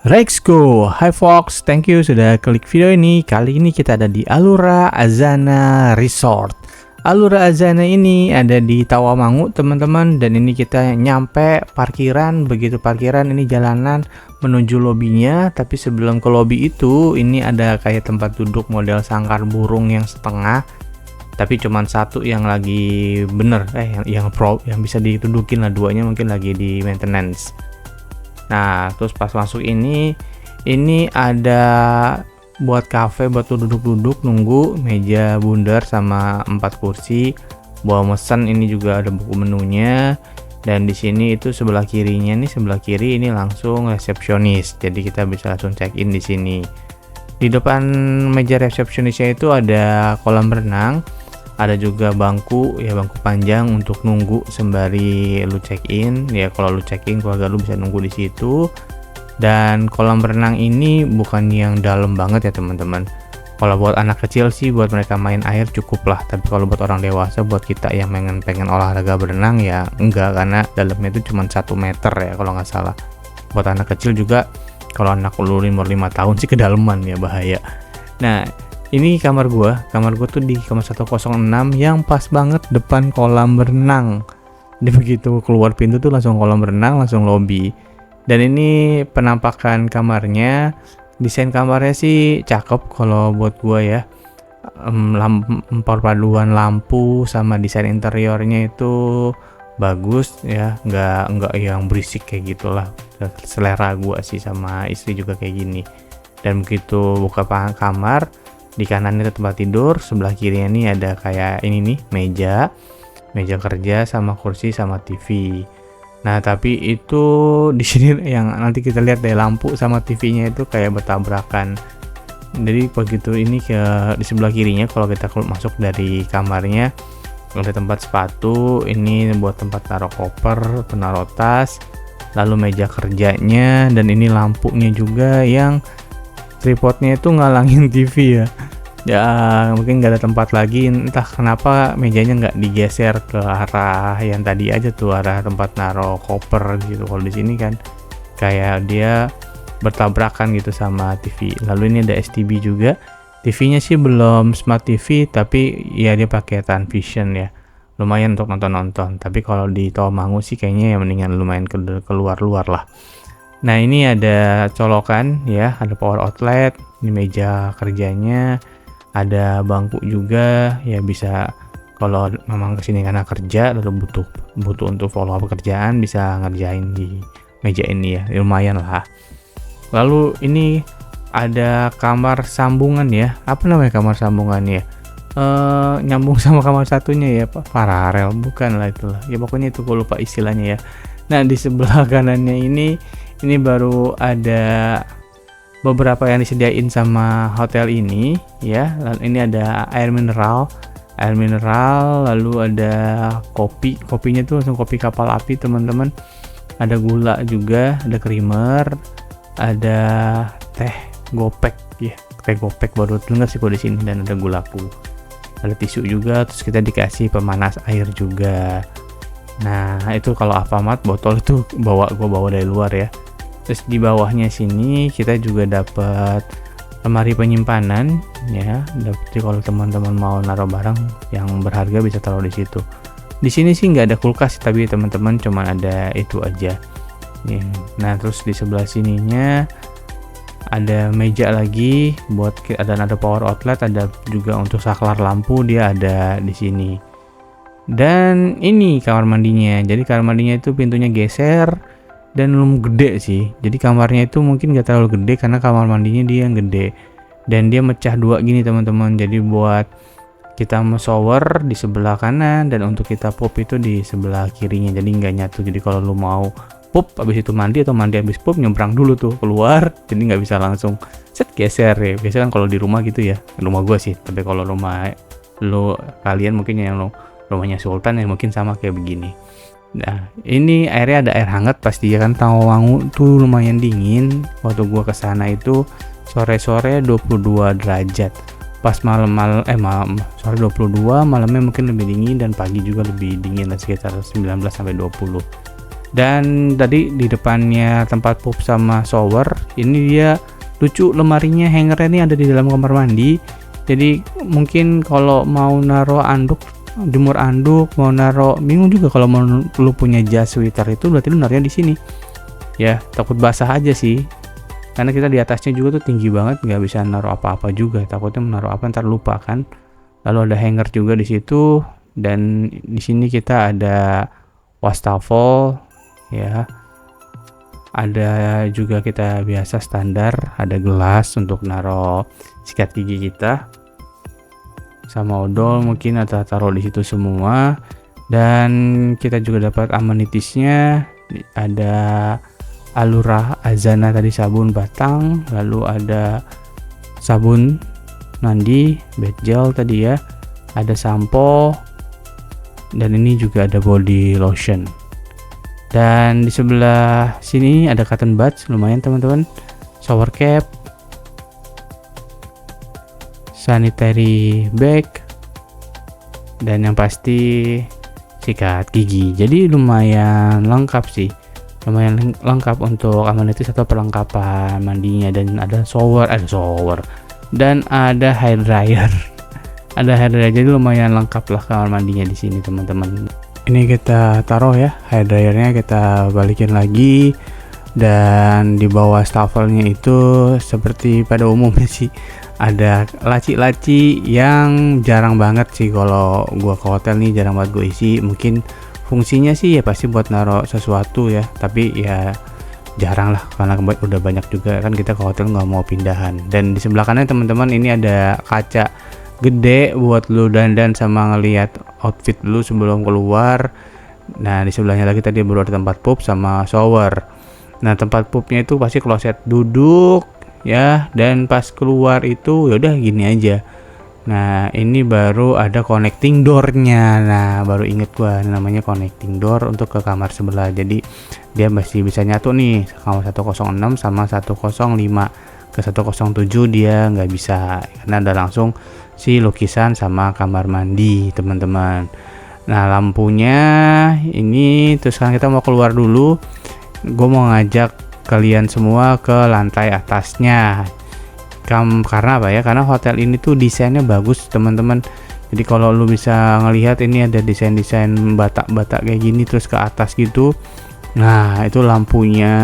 Let's go. Hi Fox, thank you sudah klik video ini. Kali ini kita ada di Alura Azana Resort. Alura Azana ini ada di Tawamangu teman-teman, dan ini kita nyampe parkiran. Begitu parkiran ini jalanan menuju lobinya, tapi sebelum ke lobi itu ini ada kayak tempat duduk model sangkar burung yang setengah, tapi cuman satu yang lagi bener yang bisa ditudukin lah, duanya mungkin lagi di maintenance. Nah, terus pas masuk ini ada buat cafe buat duduk-duduk nunggu, meja bundar sama 4 kursi. Bawa mesen ini juga ada buku menunya. Dan di sini itu sebelah kirinya nih, sebelah kiri ini langsung resepsionis. Jadi kita bisa langsung check in di sini. Di depan meja resepsionisnya itu ada kolam renang. Ada juga bangku panjang untuk nunggu sembari lu check in. Ya kalau lu check in keluarga lu bisa nunggu di situ. Dan kolam renang ini bukan yang dalam banget ya teman-teman. Kalau buat anak kecil sih, buat mereka main air cukup lah. Tapi kalau buat orang dewasa, buat kita yang pengen olahraga berenang ya enggak, karena dalamnya itu cuma 1 meter ya kalau nggak salah. Buat anak kecil juga, kalau anak lu umur 5 tahun sih kedalaman ya, bahaya. Nah, ini kamar gua tuh di kamar 106 yang pas banget depan kolam renang. Jadi begitu keluar pintu tuh langsung kolam renang, langsung lobby. Dan ini penampakan kamarnya, desain kamarnya sih cakep kalau buat gua ya. Perpaduan lampu sama desain interiornya itu bagus ya, nggak yang berisik kayak gitulah. Selera gua sih sama istri juga kayak gini. Dan begitu buka kamar, di kanannya itu tempat tidur, sebelah kirinya nih ada kayak ini nih, meja kerja sama kursi sama TV. Nah, tapi itu di sini yang nanti kita lihat deh, lampu sama TV-nya itu kayak bertabrakan. Jadi begitu ini di sebelah kirinya kalau kita masuk dari kamarnya ada tempat sepatu, ini buat tempat taruh koper, penaruh tas, lalu meja kerjanya, dan ini lampunya juga yang tripodnya itu ngalangin TV ya. Ya mungkin nggak ada tempat lagi, entah kenapa mejanya nggak digeser ke arah yang tadi aja tuh, arah tempat naruh koper gitu. Kalau di sini kan kayak dia bertabrakan gitu sama TV. Lalu ini ada STB juga. TV-nya sih belum smart TV, tapi ya dia pakai Tanvision ya. Lumayan untuk nonton-nonton. Tapi kalau di Tawamangu sih kayaknya ya mendingan lumayan keluar-luar lah. Nah, ini ada colokan ya, ada power outlet, ini meja kerjanya, ada bangku juga ya, bisa kalau memang kesini karena kerja lalu butuh untuk follow up pekerjaan, bisa ngerjain di meja ini ya, lumayan lah. Lalu ini ada kamar sambungan ya, apa namanya kamar sambungannya? Nyambung sama kamar satunya ya, paralel bukan lah, itulah ya, pokoknya itu gue lupa istilahnya ya. Nah, di sebelah kanannya ini baru ada beberapa yang disediain sama hotel ini ya. Lalu ini ada air mineral, lalu ada kopinya tuh langsung kopi kapal api teman-teman. Ada gula juga, ada creamer, ada teh gopek ya, teh gopek baru dengar sih di sini, dan ada gulaku. Ada tisu juga, terus kita dikasih pemanas air juga. Nah, itu kalau Alfamart botol itu gua bawa dari luar ya. Terus di bawahnya sini kita juga dapat lemari penyimpanan ya. Jadi kalau teman-teman mau naruh barang yang berharga bisa taruh di situ. Di sini sih nggak ada kulkas, tapi teman-teman cuma ada itu aja. Nah, terus di sebelah sininya ada meja lagi buat, dan ada power outlet, ada juga untuk saklar lampu, dia ada di sini. Dan ini kamar mandinya. Jadi kamar mandinya itu pintunya geser dan belum gede sih. Jadi kamarnya itu mungkin gak terlalu gede karena kamar mandinya dia yang gede. Dan dia mecah 2 gini teman-teman. Jadi buat kita mau shower di sebelah kanan, dan untuk kita pup itu di sebelah kirinya. Jadi nggak nyatu. Jadi kalau lu mau pup habis itu mandi, atau mandi habis pup, nyebrang dulu tuh keluar. Jadi nggak bisa langsung geser ya. Biasanya kan kalau di rumah gitu ya. Rumah gua sih. Tapi kalau rumah lu kalian mungkin yang rumahnya Sultan ya mungkin sama kayak begini. Nah, ini airnya ada air hangat pasti ya kan. Tawamangu tuh lumayan dingin. Waktu gua kesana itu sore-sore 22 derajat. Pas malam sore 22, malamnya mungkin lebih dingin, dan pagi juga lebih dingin lah, sekitar 19 sampai 20. Dan tadi di depannya tempat pup sama shower, ini dia lucu, lemarinya hangernya nih ada di dalam kamar mandi. Jadi mungkin kalau mau naruh anduk, jemur anduk, mau naruh, bingung juga kalau mau lu punya jas sweater itu berarti lu naruhnya di sini. Ya, takut basah aja sih. Karena kita di atasnya juga tuh tinggi banget, nggak bisa naruh apa-apa juga. Takutnya menaruh apa ntar lupa kan. Lalu ada hanger juga di situ, dan di sini kita ada wastafel ya. Ada juga kita biasa standar, ada gelas untuk naruh sikat gigi kita. Sama odol mungkin atau taruh di situ semua. Dan kita juga dapat amenitiesnya, ada Alura Azana tadi, sabun batang, lalu ada sabun mandi, bed gel tadi ya, ada sampo, dan ini juga ada body lotion. Dan di sebelah sini ada cotton buds, lumayan teman-teman, shower cap, sanitary bag, dan yang pasti sikat gigi. Jadi lumayan lengkap sih, lumayan lengkap untuk amenities atau perlengkapan mandinya. Dan ada shower dan ada hair dryer. Ada hair dryer, jadi lumayan lengkap lah kamar mandinya di sini teman-teman. Ini kita taruh ya, hair dryernya kita balikin lagi. Dan di bawah stafelnya itu seperti pada umumnya sih, ada laci-laci yang jarang banget sih kalau gua ke hotel nih, jarang banget gue isi. Mungkin fungsinya sih ya pasti buat naruh sesuatu ya, tapi ya jarang lah karena udah banyak juga kan kita ke hotel nggak mau pindahan. Dan di sebelah kanan teman-teman ini ada kaca gede buat lu dandan sama ngelihat outfit lu sebelum keluar. Nah di sebelahnya lagi tadi baru ada tempat pup sama shower. Nah tempat pupnya itu pasti kloset duduk ya, dan pas keluar itu yaudah gini aja. Nah ini baru ada connecting door-nya. Nah baru inget gua namanya connecting door untuk ke kamar sebelah. Jadi dia masih bisa nyatu nih, kamar 106 sama 105. Ke 107 dia nggak bisa karena ada langsung si lukisan sama kamar mandi teman-teman. Nah lampunya ini, terus kan kita mau keluar dulu. Gue mau ngajak kalian semua ke lantai atasnya. Karena apa ya? Karena hotel ini tuh desainnya bagus teman-teman. Jadi kalau lu bisa ngelihat ini ada desain-desain batak-batak kayak gini terus ke atas gitu. Nah itu lampunya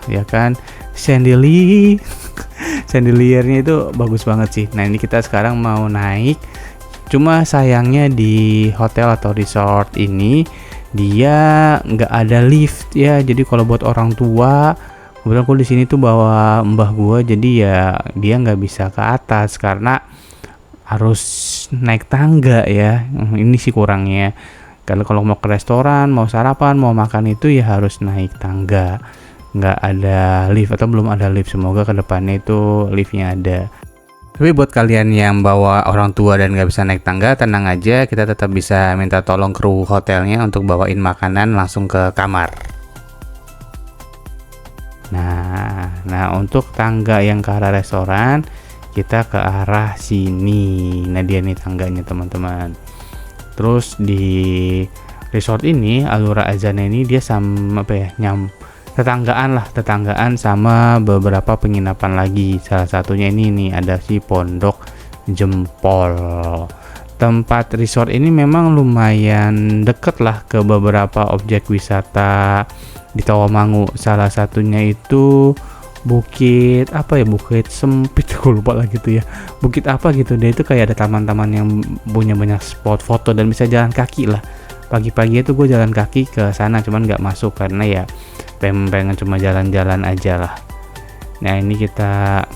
ya kan, chandeliernya itu bagus banget sih. Nah ini kita sekarang mau naik. Cuma sayangnya di hotel atau resort ini dia nggak ada lift ya. Jadi kalau buat orang tua, kebetulan aku di sini tuh bawa mbah gua, jadi ya dia nggak bisa ke atas karena harus naik tangga ya. Ini sih kurangnya. Kalau mau ke restoran, mau sarapan, mau makan itu ya harus naik tangga. Nggak ada lift atau belum ada lift. Semoga kedepannya itu liftnya ada. Tapi buat kalian yang bawa orang tua dan nggak bisa naik tangga, tenang aja, kita tetap bisa minta tolong kru hotelnya untuk bawain makanan langsung ke kamar. Nah untuk tangga yang ke arah restoran, kita ke arah sini. Nah dia nih tangganya teman-teman. Terus di resort ini Alura Azana ini dia sama apa ya, tetanggaan sama beberapa penginapan lagi. Salah satunya ini nih ada si Pondok Jempol. Tempat resort ini memang lumayan deket lah ke beberapa objek wisata di Tawamangu. Salah satunya itu Bukit Sempit, aku lupa lah gitu ya. Bukit apa gitu, dia itu kayak ada taman-taman yang punya banyak spot foto dan bisa jalan kaki lah. Pagi-pagi itu gue jalan kaki ke sana, cuman nggak masuk karena ya pengen cuma jalan-jalan aja lah. Nah ini kita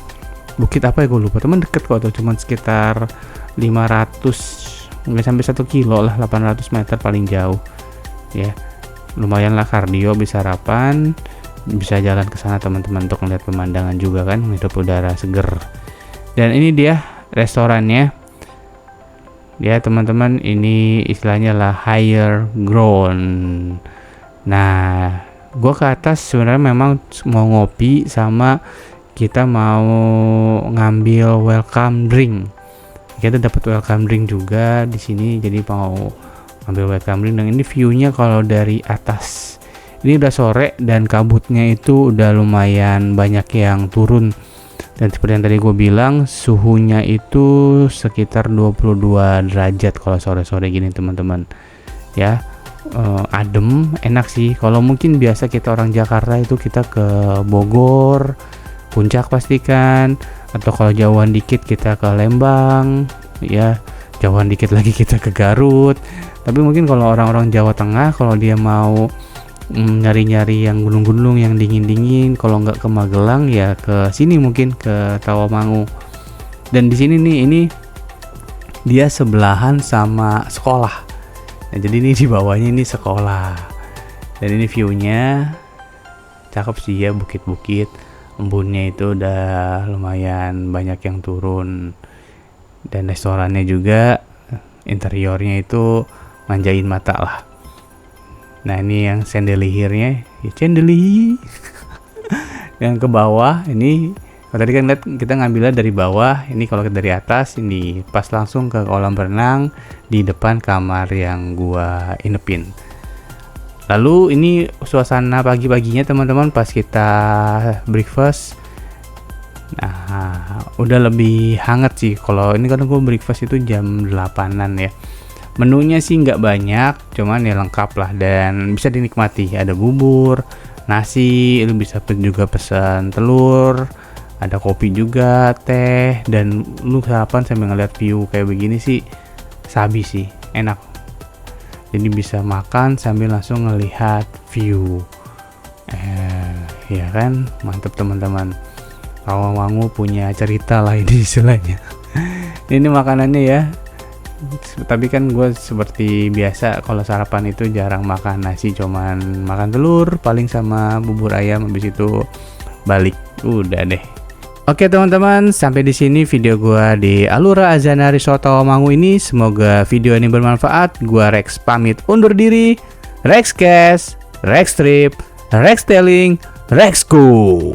bukit apa ya gue lupa teman, deket kok tuh, cuman sekitar 500 nggak sampai 1 kilo lah, 800 meter paling jauh ya. Lumayan lah kardio, bisa sarapan, bisa jalan ke sana teman-teman untuk melihat pemandangan juga kan, hidup udara seger. Dan ini dia restorannya ya teman-teman, ini istilahnya lah higher ground. Nah gua ke atas sebenarnya memang mau ngopi sama kita mau ngambil welcome drink. Kita dapat welcome drink juga di sini, jadi mau ngambil welcome drink. Dan ini view-nya kalau dari atas Ini udah sore dan kabutnya itu udah lumayan banyak yang turun. Dan seperti yang tadi gue bilang, suhunya itu sekitar 22 derajat kalau sore-sore gini teman-teman. Ya, adem, enak sih. Kalau mungkin biasa kita orang Jakarta itu kita ke Bogor, Puncak pastikan, atau kalau jauhan dikit kita ke Lembang, ya jauhan dikit lagi kita ke Garut. Tapi mungkin kalau orang-orang Jawa Tengah, kalau dia mau nyari-nyari yang gunung-gunung yang dingin-dingin, kalau nggak ke Magelang ya ke sini mungkin ke Tawamangu. Dan di sini nih, ini dia sebelahan sama sekolah. Nah, jadi ini di bawahnya ini sekolah. Dan ini view-nya cakep sih ya, bukit-bukit. Embunnya itu udah lumayan banyak yang turun. Dan restorannya juga interiornya itu manjain mata lah. Nah, ini yang chandelier-nya, ya chandelier. Yang ke bawah ini, kalau tadi kan lihat kita ngambilnya dari bawah, ini kalau dari atas ini pas langsung ke kolam renang di depan kamar yang gua inepin. Lalu ini suasana pagi-paginya teman-teman pas kita breakfast. Nah, udah lebih hangat sih. Kalau ini kan gua breakfast itu jam 8-an ya. Menunya sih nggak banyak, cuman ya lengkap lah dan bisa dinikmati. Ada bubur, nasi, lu bisa juga pesan telur, ada kopi juga, teh, dan lu sarapan sambil ngeliat view kayak begini sih, sabi sih, enak. Jadi bisa makan sambil langsung ngelihat view. Ya kan, mantep teman-teman. Tawamangu punya cerita lah ini istilahnya. Ini makanannya ya. Tapi kan gue seperti biasa kalau sarapan itu jarang makan nasi, cuman makan telur paling sama bubur ayam, habis itu balik udah deh. Oke teman-teman, sampai di sini video gue di Alura Azana Resort Tawamangu ini. Semoga video ini bermanfaat. Gue Rex pamit undur diri. Rex Cash, Rex Trip, Rex Telling, Rex Go.